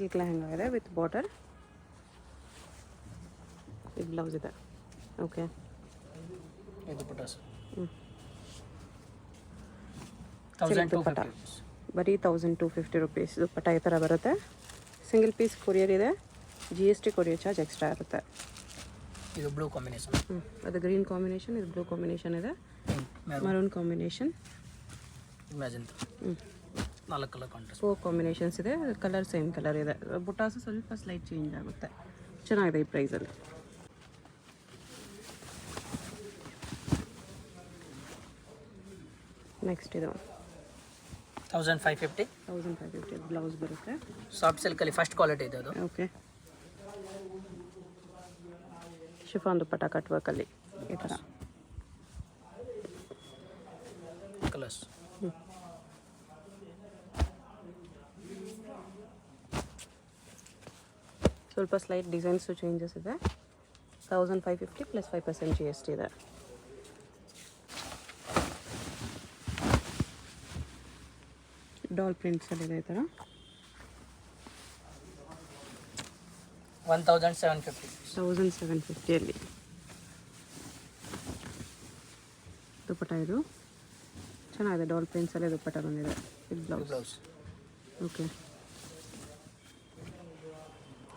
Silk lehenga ಇದೆ with border. ಇದು blouse ಇದೆ. ಓಕೆ, ಇದು ಪಟಾಸ್ ಹ್ಞೂ 1250 ಬರೀ 1250 ರುಪೀಸ್. ದುಪ್ಪಟ್ಟ ಈ ಥರ ಬರುತ್ತೆ. ಸಿಂಗಲ್ ಪೀಸ್ ಕೊರಿಯರ್ ಇದೆ. GST ಕೊರಿಯರ್ ಚಾರ್ಜ್ ಎಕ್ಸ್ಟ್ರಾ ಇರುತ್ತೆ. ಇದು ಬ್ಲೂ ಕಾಂಬಿನೇಷನ್. ಅದು ಗ್ರೀನ್ ಕಾಂಬಿನೇಷನ್, ಇದು ಬ್ಲೂ ಕಾಂಬಿನೇಷನ್ ಇದೆ, maroon combination, magenta. 4 colour contrast. 4 combinations ಇದೆ. ಕಲರ್ ಸೇಮ್ ಕಲರ್ ಇದೆ. ಬುಟ್ಟಾಸು ಸ್ವಲ್ಪ ಸ್ಲೈಟ್ ಚೇಂಜ್ ಆಗುತ್ತೆ. ಚೆನ್ನಾಗಿದೆ ಈ ಪ್ರೈಸಲ್ಲಿ. ನೆಕ್ಸ್ಟ್ ಇದು 1550. 1550 ಬ್ಲೌಸ್ ಬರುತ್ತೆ. ಸಾಫ್ಟ್ ಸಿಲ್ಕಲ್ಲಿ ಫಸ್ಟ್ ಕ್ವಾಲಿಟಿ ಇದೆ ಅದು. ಓಕೆ, ಶಿಫಾನ್ ದುಪ್ಪಟ್ಟ ಕಟ್ ವರ್ಕಲ್ಲಿ ಈ ಥರ ಕಲರ್ಸ್. ಸ್ವಲ್ಪ ಸ್ಲೈಟ್ ಡಿಸೈನ್ಸು ಚೇಂಜಸ್ ಇದೆ. 1550 ಪ್ಲಸ್ 5% GST ಇದೆ. ಡಾಲ್ ಪ್ರಿಂಟ್ಸಲ್ಲಿದೆ ಈ ಥರ. 1750. 1750ಅಲ್ಲಿ ದುಪ್ಪಟ್ಟ. ಇದು ಚೆನ್ನಾಗಿದೆ. ಡಾಲ್ ಪ್ರಿಂಟ್ಸಲ್ಲೇ ದುಪ್ಪಟ್ಟ ಬಂದಿದೆ. ಇದು blouse. Okay,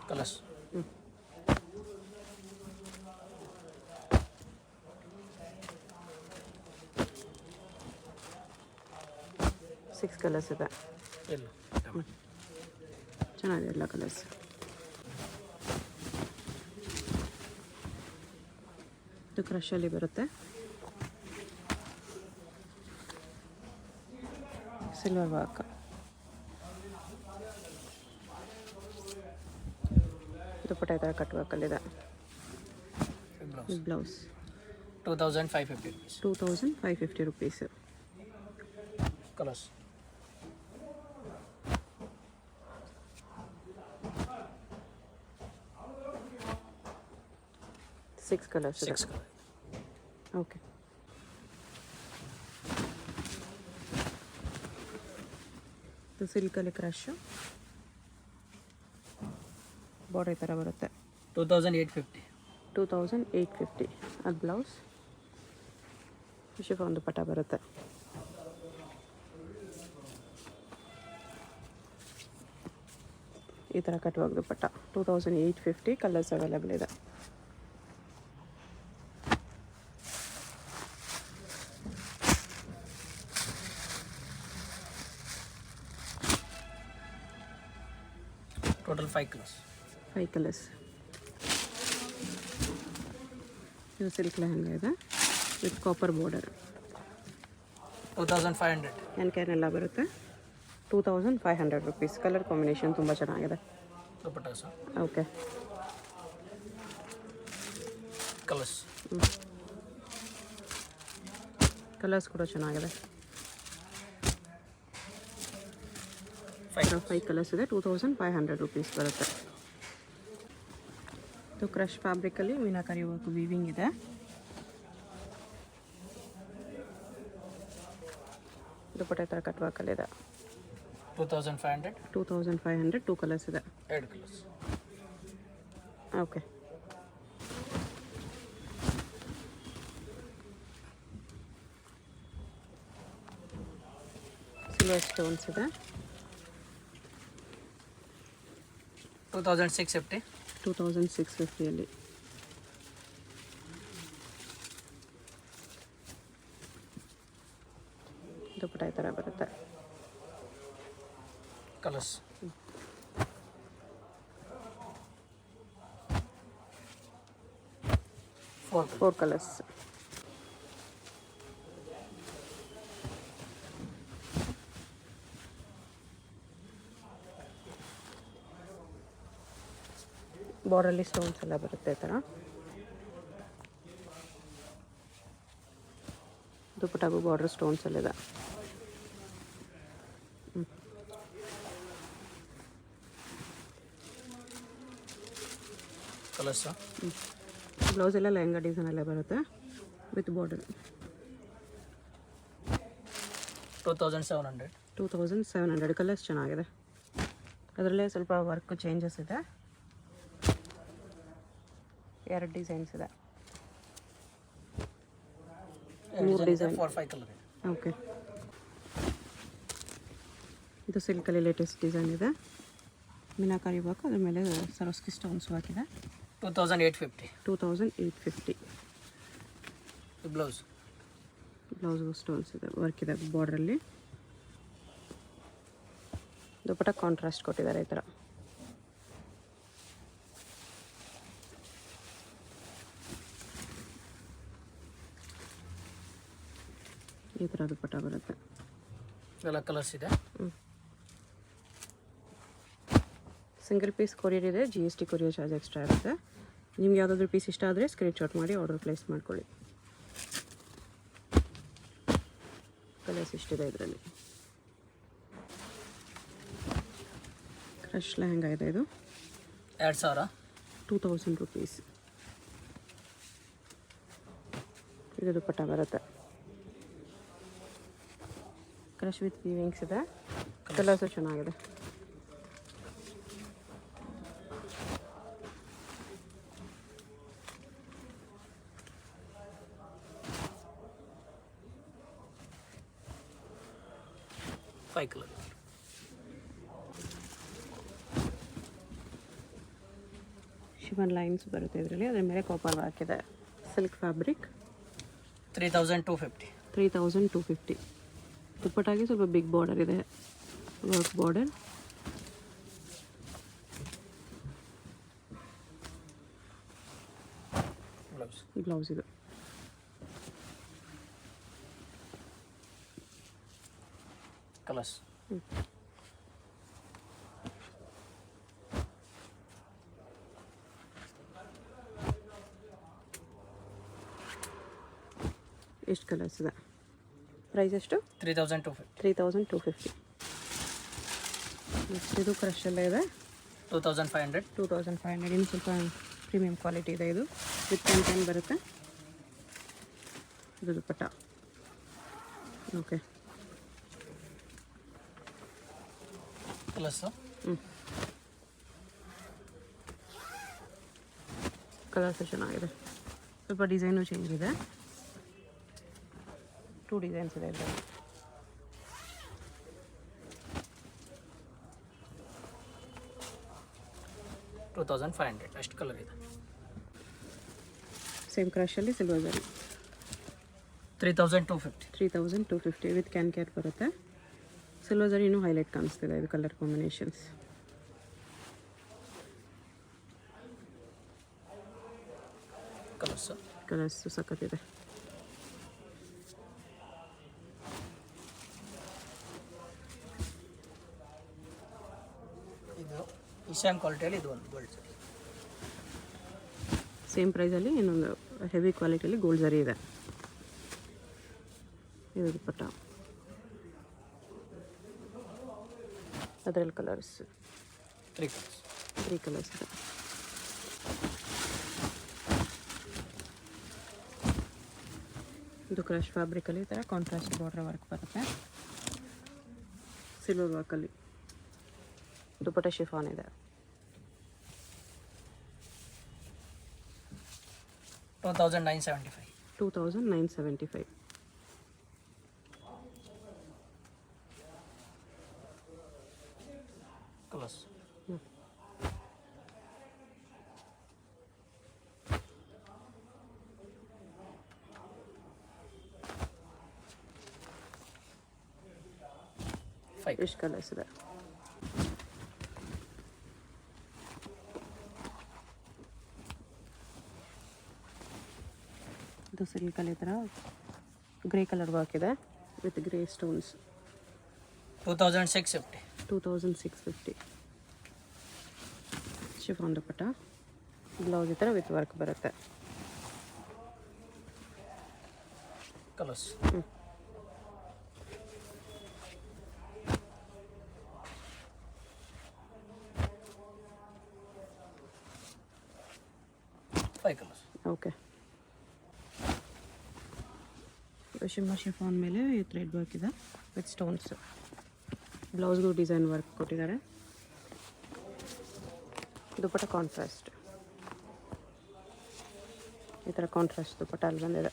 colours. Six colours ಇದೆ. ಇಲ್ಲ ಚೆನ್ನಾಗಿದೆ ಎಲ್ಲ ಕಲರ್ಸ್. ಇದು ಕ್ರಷಲ್ಲಿ ಬರುತ್ತೆ. Silver work. ದುಪ್ಪಟ್ಟ ಈ ಥರ ಕಟ್ ವರ್ಕಲ್ಲಿದೆ. Blouse 2550 rupees. 2550 rupees. Colours. Six colours ಇದೆ. 6 ಕಲರ್. ಓಕೆ, ಇದು ಸಿಲ್ಕಲ್ಲಿ ಕ್ರಶ್. ಬಾರ್ಡರ್ ಈ ಥರ ಬರುತ್ತೆ. 2850. 2850. ಅದು ಬ್ಲೌಸ್. ಶಿಫಾನ್ ದುಪ್ಪಟ್ಟ ಬರುತ್ತೆ. ಈ ಥರ ಕಟ್ಟುವಾಗ ದುಪ್ಪಟ್ಟ 2850. ಕಲರ್ಸ್ ಅವೈಲೇಬಲ್ ಇದೆ. Total 5 colours. 5 ಕಲರ್ಸ್. ಇದು ಸಿಲ್ಕ್ ಲೆಹಂಗಾ ಇದೆ ವಿತ್ ಕಾಪರ್ ಬಾರ್ಡರ್. 2500. ಕ್ಯಾನ್ ಎಲ್ಲ ಬರುತ್ತೆ. 2500 ರುಪೀಸ್. ಕಲರ್ ಕಾಂಬಿನೇಷನ್ ತುಂಬ ಚೆನ್ನಾಗಿದೆ. ದುಪ್ಪಟ್ಟಾಸ್. Okay, colours. ಕಲರ್ಸ್ ಕೂಡ ಚೆನ್ನಾಗಿದೆ. 5 ಕಲರ್ಸ್ ಇದೆ. 2500 ರುಪೀಸ್ ಬರುತ್ತೆ. ಇದು ಕ್ರಶ್ ಫ್ಯಾಬ್ರಿಕಲ್ಲಿ ಮೀನಾಕರಿ ವರ್ಕ್ ವೀವಿಂಗ್ ಇದೆ. ದುಪ್ಪಟ್ಟ ಈ ಥರ ಕಟ್ ವರ್ಕಲ್ಲಿದೆ. 2500. 2500. 2 ಕಲರ್ಸ್ ಇದೆ. 2 ಕಲರ್ಸ್. ಓಕೆ, ಸಿಲ್ವರ್ ಸ್ಟೋನ್ಸ್ ಇದೆ. 2650. 2650ಅಲ್ಲಿ. ದುಪ್ಪಟ್ಟ ಈ ಥರ ಬರುತ್ತೆ. ಕಲರ್ಸ್. 4 ಕಲರ್ಸ್. ಬಾರ್ಡರಲ್ಲಿ ಸ್ಟೋನ್ಸ್ ಎಲ್ಲ ಬರುತ್ತೆ ಈ ಥರ. ದುಪ್ಪಟ್ಟಾಗೂ ಬಾರ್ಡರ್ ಸ್ಟೋನ್ಸ್ ಅಲ್ಲಿದೆ. ಕಲರ್ಸ್. ಬ್ಲೌಸ್ ಎಲ್ಲ ಲೆಹಂಗಾ ಡಿಸೈನ್ ಎಲ್ಲ ಬರುತ್ತೆ ವಿತ್ ಬಾರ್ಡರ್. 2700. 2700. ಕಲರ್ಸ್ ಚೆನ್ನಾಗಿದೆ. ಅದರಲ್ಲೇ ಸ್ವಲ್ಪ ವರ್ಕ್ ಚೇಂಜಸ್ ಇದೆ. 2 ಡಿಸೈನ್ಸ್ ಇದೆ. 3 ಡಿಸೈನ್. 4-5 ಕಲರ್ ಇದೆ. ಓಕೆ, ಇದು ಸಿಲ್ಕಲ್ಲಿ ಲೇಟೆಸ್ಟ್ ಡಿಸೈನ್ ಇದೆ. ಮೀನಾಕಾರಿ ವರ್ಕ್, ಅದ್ರ ಮೇಲೆ ಸರೋಸ್ಕಿ ಸ್ಟೋನ್ಸ್ ಹಾಕಿದೆ. 2850. 2850. ಬ್ಲೌಸ್ ಸ್ಟೋನ್ಸ್ ಇದೆ, ವರ್ಕ್ ಇದೆ ಬಾರ್ಡ್ರಲ್ಲಿ. ದುಪಟ್ಟ ಕಾಂಟ್ರಾಸ್ಟ್ ಕೊಟ್ಟಿದ್ದಾರೆ ಈ ಥರ. ಈ ಥರ ದುಪಟ್ಟ ಬರುತ್ತೆ. ಎಲ್ಲ ಕಲರ್ಸ್ ಇದೆ. ಸಿಂಗಲ್ ಪೀಸ್ ಕೊರಿಯರ್ ಇದೆ. GST ಕೊರಿಯರ್ ಚಾರ್ಜ್ ಎಕ್ಸ್ಟ್ರಾ ಇರುತ್ತೆ. ನಿಮ್ಗೆ ಯಾವುದಾದ್ರೂ ಪೀಸ್ ಇಷ್ಟ ಆದರೆ ಸ್ಕ್ರೀನ್ಶಾಟ್ ಮಾಡಿ ಆರ್ಡರ್ ಪ್ಲೇಸ್ ಮಾಡ್ಕೊಳ್ಳಿ. ಕಲರ್ಸ್ ಇಷ್ಟಿದೆ ಇದರಲ್ಲಿ. ಕ್ರಶ್ ಲೆಹಂಗಾ ಇದೆ ಇದು. 2000. 2000 ರುಪೀಸ್. ಇದು ದುಪಟ್ಟ ಬರುತ್ತೆ. ಕ್ರಶ್ ವಿತ್ ವೀವಿಂಗ್ಸ್ ಇದೆ. ಕಲರ್ಸು ಚೆನ್ನಾಗಿದೆ. Five colour. ಶಿವನ್ ಲೈನ್ಸ್ ಬರುತ್ತೆ ಇದರಲ್ಲಿ. ಅದರ ಮೇಲೆ ಕಾಪರ್ ವರ್ಕ್ ಇದೆ. Silk fabric. 3250. 3250. ದುಪ್ಪಟ್ಟಾಗಿ ಸ್ವಲ್ಪ ಬಿಗ್ ಬಾರ್ಡರ್ ಇದೆ, ವರ್ಕ್ ಬಾರ್ಡರ್. ಬ್ಲೌಸ್ ಇದು. ಕಲರ್ಸ್ ಎಷ್ಟು ಕಲರ್ಸ್ ಇದೆ? ಪ್ರೈಸ್ ಎಷ್ಟು? 3250. 3250. ಇದು ಕ್ರಶಲ್ಲೇ ಇದೆ. 2500. 2500. ಇನ್ನು ಸ್ವಲ್ಪ ಪ್ರೀಮಿಯಂ ಕ್ವಾಲಿಟಿ ಇದೆ. ಇದು ವಿತ್ ಪೆನ್ ಬರುತ್ತೆ. ಇದು ದುಪಟ್ಟ. ಓಕೆ, ಕಲರ್ಸ್ ಕಲರ್ಸ್ ಚೆನ್ನಾಗಿದೆ. ಸ್ವಲ್ಪ ಡಿಸೈನು ಚೇಂಜ್ ಇದೆ. 2 ಡಿಸೈನ್ಸ್ ಇದೆ ಇದರಲ್ಲಿ. $2500. ಎಷ್ಟು ಕಲರ್ ಇದೆ? ಸೇಮ್ ಕ್ರಶಲ್ಲಿ ಸಿಲ್ವರ್ ಜರಿ. 3250. 3250 ವಿತ್ ಕ್ಯಾನ್ ಕೇರ್ ಬರುತ್ತೆ. ಸಿಲ್ವರ್ ಜರಿ ಇನ್ನೂ ಹೈಲೈಟ್ ಕಾಣಿಸ್ತಿದೆ ಇದು ಕಲರ್ ಕಾಂಬಿನೇಷನ್ಸ್. ಕಲರ್ಸ್ ಸಖತ್ತಿದೆ. ಇದು ಇಶಾನ್ ಕ್ವಾಲಿಟಿಯಲ್ಲಿ ಇದು ಒಂದು ಗೋಲ್ಡ್ ಸರಿ. ಸೇಮ್ ಪ್ರೈಸಲ್ಲಿ ಇನ್ನೊಂದು ಹೆವಿ ಕ್ವಾಲಿಟಿಯಲ್ಲಿ ಗೋಲ್ಡ್ ಜರಿ ಇದೆ. ಇದು ದುಪಟ್ಟ. ಅದರಲ್ಲಿ ಕಲರ್ಸ್ 3 ಕಲರ್ಸ್ ಇದೆ. ಇದು ಕ್ರಶ್ ಫ್ಯಾಬ್ರಿಕಲ್ಲಿ ಈ ಥರ ಕಾಂಟ್ರಾಸ್ಟ್ ಬಾರ್ಡರ್ ವರ್ಕ್ ಬರುತ್ತೆ. ಸಿಲ್ವರ್ ವರ್ಕಲ್ಲಿ ದುಪಟ್ಟ ಶಿಫಾನ್ ಇದೆ. 2975. 2975. ಕಲರ್ಸ್ ಎಷ್ಟು ಕಲರ್ಸ್ ಇದೆ? ಇದು ಸಿಲ್ಕಲ್ಲಿ ಈ ಥರ ಗ್ರೇ ಕಲರ್ ವರ್ಕ್ ಇದೆ with grey stones. 2650. 2650. Chiffon dupatta. Blouse ಈ ಥರ ವಿತ್ ವರ್ಕ್ ಬರುತ್ತೆ. Colours five colours. Okay, shimmer chiffon ಮೇಲೆ ಥ್ರೆಡ್ ವರ್ಕ್ ಇದೆ ವಿತ್ ಸ್ಟೋನ್ಸ್. ಬ್ಲೌಸ್ಗೂ ಡಿಸೈನ್ ವರ್ಕ್ ಕೊಟ್ಟಿದ್ದಾರೆ. ದುಪ್ಪಟ್ಟ ಕಾಂಟ್ರಾಸ್ಟ್, ಈ ಥರ ಕಾಂಟ್ರಾಸ್ಟ್ ದುಪ್ಪಟ್ಟ ಅಲ್ಲಿ ಬಂದಿದೆ.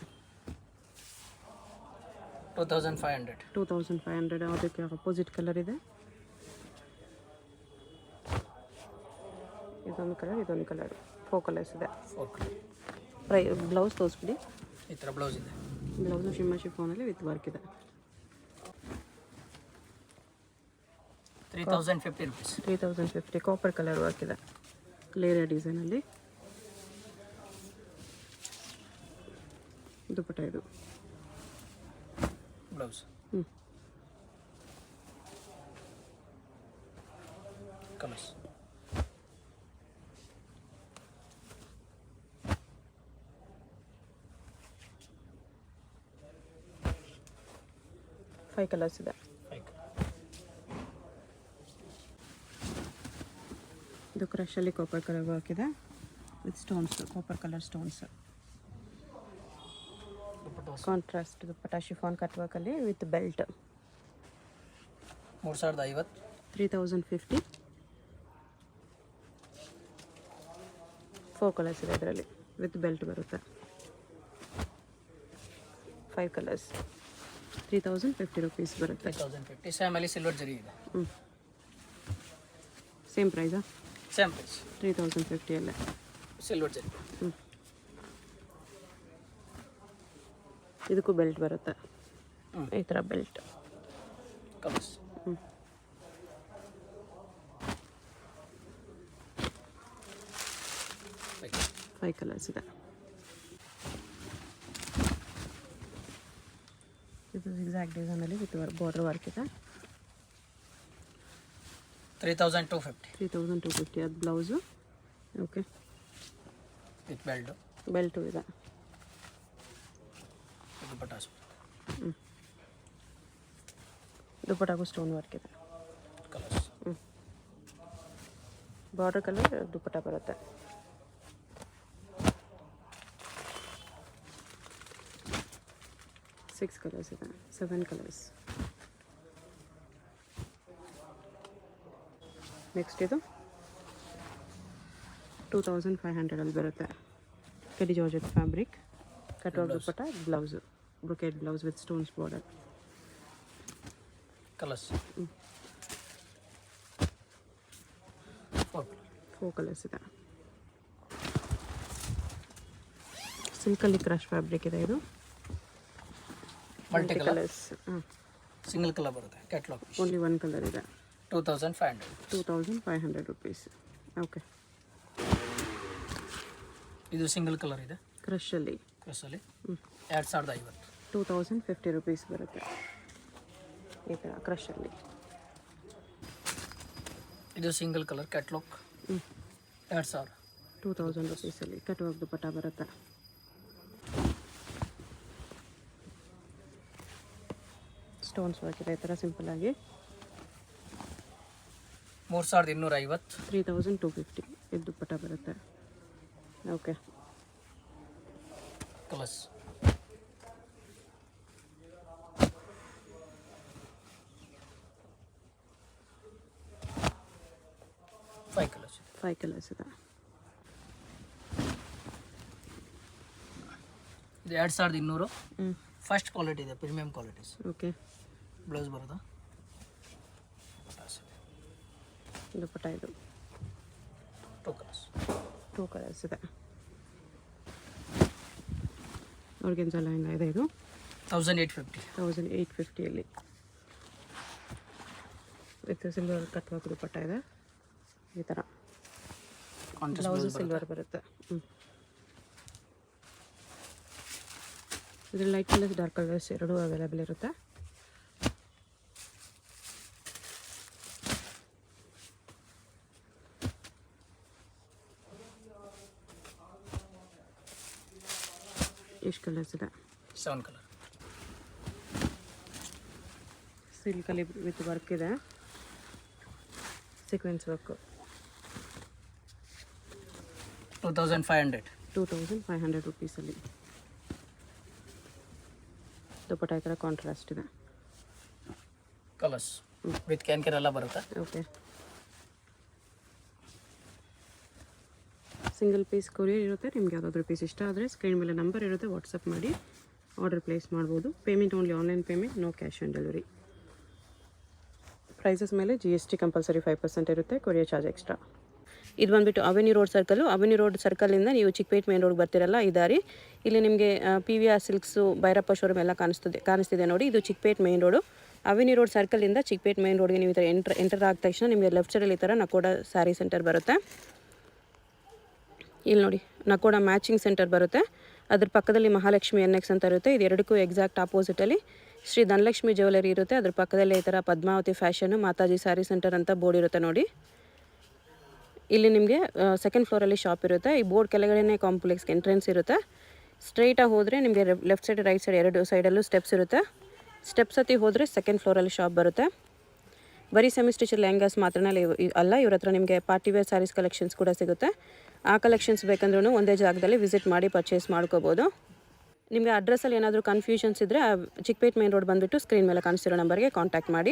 2500. 2500. ಅದಕ್ಕೆ ಅಪೋಸಿಟ್ ಕಲರ್ ಇದೆ. ಇದೊಂದು ಕಲರ್, ಇದೊಂದು ಕಲರ್, 4 ಕಲರ್ಸ್ ಇದೆ. 4 ಕಲರ್. ಬ್ಲೌಸ್ ತೋರಿಸ್ಬಿಡಿ. ಈ ಥರ ಬ್ಲೌಸ್ ಇದೆ. ಬ್ಲೌಸು ಶಿಮ್ಮ ಶಿಫಾನಲ್ಲಿ ವಿತ್ ವರ್ಕ್ ಇದೆ. 3050 rupees. 3050. ಕಾಪರ್ ಕಲರ್ ವರ್ಕ್ ಇದೆ, ಲೇಯರ್ ಡಿಸೈನಲ್ಲಿ. ದುಪ್ಪಟ್ಟ ಇದು. ಬ್ಲೌಸ್. ಕಲರ್ಸ್. ಫೈವ್ ಕಲರ್ಸ್ ಇದೆ. ಇದು ಕ್ರಶಲ್ಲಿ ಕಾಪರ್ ಕಲರ್ ವರ್ಕ್ ಇದೆ with stones, copper colour stones. Contrast dupatta chiffon cut ವರ್ಕಲ್ಲಿ ವಿತ್ ಬೆಲ್ಟ್. 3050. 3050. 4 ಕಲರ್ಸ್ ಇದೆ ಇದರಲ್ಲಿ, ವಿತ್ ಬೆಲ್ಟ್ ಬರುತ್ತೆ. 5 ಕಲರ್ಸ್. 3050 rupees ಬರುತ್ತೆ. 3050. ಸೇಮ್ ಅಲ್ಲಿ ಸಿಲ್ವರ್ ಜರಿ ಇದೆ. ಸೇಮ್ ಪ್ರೈಸಾ? Same price. 3050 ಅಲ್ಲೇ ಸಿಲ್ವರ್ ಜರಿ. ಇದಕ್ಕೂ ಬೆಲ್ಟ್ ಬರುತ್ತೆ, ಈ ಥರ ಬೆಲ್ಟ್. ಕಲರ್ಸ್. 5 ಕಲರ್ಸ್ ಇದೆ. ಇದು ಎಕ್ಸಾಕ್ಟ್ ಡಿಸೈನಲ್ಲಿ ವಿತ್ ಬಾರ್ಡರ್ ವರ್ಕ್ ಇದೆ. 3250. 3250. ಅದು blouse. Okay, with belt. Belt ಇದೆ. ದುಪ್ಪಟ್ಟಾಸ್. ದುಪ್ಪಟ್ಟಾಗೂ ಸ್ಟೋನ್ ವರ್ಕ್ ಇದೆ. ಕಲರ್ಸ್. ಬಾರ್ಡರ್ ಕಲರ್ ದುಪ್ಪಟ್ಟ ಬರುತ್ತೆ. ಸಿಕ್ಸ್ ಕಲರ್ಸ್ ಇದೆ. 7 ಕಲರ್ಸ್. ನೆಕ್ಸ್ಟ್ ಇದು 2500 ಅಲ್ಲಿ ಬರುತ್ತೆ. ಕಡಿ georgette fabric, cutwork dupatta, blouse brocade blouse with stones border. Colours. 4 colours ಇದೆ. ಸಿಲ್ಕಲ್ಲಿ ಕ್ರಶ್ ಫ್ಯಾಬ್ರಿಕ್ ಇದೆ. ಇದು ಮಲ್ಟಿ ಕಲರ್ಸ್. ಸಿಂಗಲ್ ಕಲರ್ ಬರುತ್ತೆ. ಕ್ಯಾಟ್ಲಾಗ್. ಓನ್ಲಿ 1 ಕಲರ್ ಇದೆ. 2500. 2500 rupees. ಓಕೆ, ಇದು ಸಿಂಗಲ್ ಕಲರ್ ಇದೆ. ಕ್ರಶಲ್ಲಿ. ಕ್ರಶಲ್ಲಿ 2050. 2050 rupees ಬರುತ್ತೆ. ಈ ಥರ ಕ್ರಶಲ್ಲಿ. ಇದು ಸಿಂಗಲ್ ಕಲರ್ ಕ್ಯಾಟ್ಲಾಗ್. 2000. 2000 rupeesಲ್ಲಿ ಕಟ್ವರ್ಕ್ ದುಪ್ಪಟ್ಟ ಬರುತ್ತೆ. ಸ್ಟೋನ್ಸ್ ವರ್ಕ್ ಇದೆ ಈ ಥರ ಸಿಂಪಲ್ಲಾಗಿ. 3250. 3250. ಇದು ದುಪ್ಪಟ್ಟ ಬರುತ್ತೆ. Okay, colours. Five colours. 5 colours ಇದೆ. ಇದು 2200. ಫಸ್ಟ್ ಕ್ವಾಲಿಟಿ ಇದೆ, ಪ್ರೀಮಿಯಂ ಕ್ವಾಲಿಟೀಸ್. ಓಕೆ, ಬ್ಲೌಸ್ ಬರೋದಾ? ದುಪ್ಪಟ್ಟ ಇದು. 2 ಕಲರ್ಸ್. 2 ಕಲರ್ಸ್ ಇದೆ. ಆರ್ಗೆನ್ಜಾ ಲೈನ್ ಇದೆ. ಇದು 1850. 1850ಅಲ್ಲಿ ವಿತ್ ಸಿಲ್ವರ್ ಕಟ್ವರ್ಕ್ ದುಪ್ಪಟ್ಟ ಇದೆ. ಈ ಥರ ಬ್ಲೌಸು ಸಿಲ್ವರ್ ಬರುತ್ತೆ. ಇದರಲ್ಲಿ ಲೈಟ್ ಕಲರ್ಸ್, ಡಾರ್ಕ್ ಕಲರ್ಸ್ ಎರಡೂ ಅವೈಲೇಬಲ್ ಇರುತ್ತೆ. ಎಷ್ಟು ಕಲರ್ಸ್ ಇದೆ? 7 ಕಲರ್. ಸಿಲ್ಕಲ್ಲಿ ವಿತ್ ವರ್ಕ್ ಇದೆ, ಸೀಕ್ವೆನ್ಸ್ ವರ್ಕು. 2500. 2500 rupeesಲ್ಲಿ ದುಪ್ಪಟ್ಟ ಈ ಥರ ಕಾಂಟ್ರಾಸ್ಟ್ ಇದೆ. ಕಲರ್ಸ್ ವಿತ್ ಕ್ಯಾನ್ ಎಲ್ಲ ಬರುತ್ತೆ. ಓಕೆ, ಸಿಂಗಲ್ ಪೀಸ್ ಕೊರಿಯರ್ ಇರುತ್ತೆ. ನಿಮ್ಗೆ ಯಾವುದಾದ್ರೂ ಪೀಸ್ ಇಷ್ಟ ಆದರೆ ಸ್ಕ್ರೀನ್ ಮೇಲೆ ನಂಬರ್ ಇರುತ್ತೆ, ವಾಟ್ಸಪ್ ಮಾಡಿ ಆರ್ಡರ್ ಪ್ಲೇಸ್ ಮಾಡ್ಬೋದು. Payment only online payment, no cash on delivery. Prices ಮೇಲೆ GST ಕಂಪಲ್ಸರಿ 5% ಇರುತ್ತೆ, ಕೊರಿಯರ್ ಚಾರ್ಜ್ ಎಕ್ಸ್ಟ್ರಾ. ಇದು ಬಂದುಬಿಟ್ಟು avenue road circle. Avenue road ಸರ್ಕಲಿಂದ ನೀವು ಚಿಕ್ಕಪೇಟೆ ಮೇನ್ ರೋಡ್ ಬರ್ತಿರಲ್ಲ ಈ ದಾರಿ, ಇಲ್ಲಿ ನಿಮಗೆ PVR ಸಿಲ್ಕ್ಸು, ಭೈರಪ್ಪ ಶೋರೂಮ್ ಎಲ್ಲ ಕಾಣಿಸ್ತಿದೆ ನೋಡಿ. ಇದು Chickpete main road. Avenue road ಸರ್ಕಲಿಂದ ಚಿಕ್ಕಪೇಟೆ ಮೇನ್ ರೋಡ್ಗೆ ನೀವು ಈ ಥರ ಎಂಟರ್ ಆದ ತಕ್ಷಣ ನಿಮಗೆ ಲೆಫ್ಟ್ ಸೈಡಲ್ಲಿ ಈ ಥರ ನಕೋಡ ಸ್ಯಾರಿ ಸೆಂಟರ್ ಬರುತ್ತೆ. ಇಲ್ಲಿ ನೋಡಿ ನಕೋಡ ಮ್ಯಾಚಿಂಗ್ ಸೆಂಟರ್ ಬರುತ್ತೆ. ಅದ್ರ ಪಕ್ಕದಲ್ಲಿ ಮಹಾಲಕ್ಷ್ಮಿ NX ಅಂತ ಇರುತ್ತೆ. ಇದು ಎರಡಕ್ಕೂ ಎಕ್ಸಾಕ್ಟ್ ಆಪೋಸಿಟಲ್ಲಿ ಶ್ರೀ ಧನಲಕ್ಷ್ಮಿ ಜ್ಯುವೆಲರಿ ಇರುತ್ತೆ. ಅದ್ರ ಪಕ್ಕದಲ್ಲೇ ಈ ಥರ ಪದ್ಮಾವತಿ ಫ್ಯಾಷನು, ಮಾತಾಜಿ ಸ್ಯಾರಿ ಸೆಂಟರ್ ಅಂತ ಬೋರ್ಡ್ ಇರುತ್ತೆ ನೋಡಿ. ಇಲ್ಲಿ ನಿಮಗೆ ಸೆಕೆಂಡ್ ಫ್ಲೋರಲ್ಲಿ ಶಾಪ್ ಇರುತ್ತೆ. ಈ ಬೋರ್ಡ್ ಕೆಳಗಡೆನೇ ಕಾಂಪ್ಲೆಕ್ಸ್ಗೆ ಎಂಟ್ರೆನ್ಸ್ ಇರುತ್ತೆ. ಸ್ಟ್ರೈಟಾಗಿ ಹೋದರೆ ನಿಮಗೆ ಲೆಫ್ಟ್ ಸೈಡ್ ರೈಟ್ ಸೈಡ್ ಎರಡು ಸೈಡಲ್ಲೂ ಸ್ಟೆಪ್ಸ್ ಇರುತ್ತೆ. ಸ್ಟೆಪ್ಸ್ ಹತ್ತಿ ಹೋದರೆ ಸೆಕೆಂಡ್ ಫ್ಲೋರಲ್ಲಿ ಶಾಪ್ ಬರುತ್ತೆ. ಬರೀ ಸೆಮಿ ಸ್ಟಿಚ್ ಲೆಹಂಗಾಸ್ ಮಾತ್ರನೇ ಅಲ್ಲ, ಇವ್ರ ಹತ್ರ ನಿಮಗೆ ಪಾರ್ಟಿ ವೇರ್ ಸ್ಯಾರೀಸ್ ಕಲೆಕ್ಷನ್ಸ್ ಕೂಡ ಸಿಗುತ್ತೆ. ಆ ಕಲೆಕ್ಷನ್ಸ್ ಬೇಕಂದ್ರೂ ಒಂದೇ ಜಾಗದಲ್ಲಿ ವಿಸಿಟ್ ಮಾಡಿ ಪರ್ಚೇಸ್ ಮಾಡ್ಕೋಬೋದು. ನಿಮಗೆ ಅಡ್ರೆಸ್ಸಲ್ಲಿ ಏನಾದರೂ ಕನ್ಫ್ಯೂಷನ್ಸ್ ಇದ್ದರೆ ಚಿಕ್ಕಪೇಟೆ ಮೇನ್ ರೋಡ್ ಬಂದುಬಿಟ್ಟು ಸ್ಕ್ರೀನ್ ಮೇಲೆ ಕಾಣಿಸ್ತಿರೋ ನಂಬರ್ಗೆ ಕಾಂಟ್ಯಾಕ್ಟ್ ಮಾಡಿ.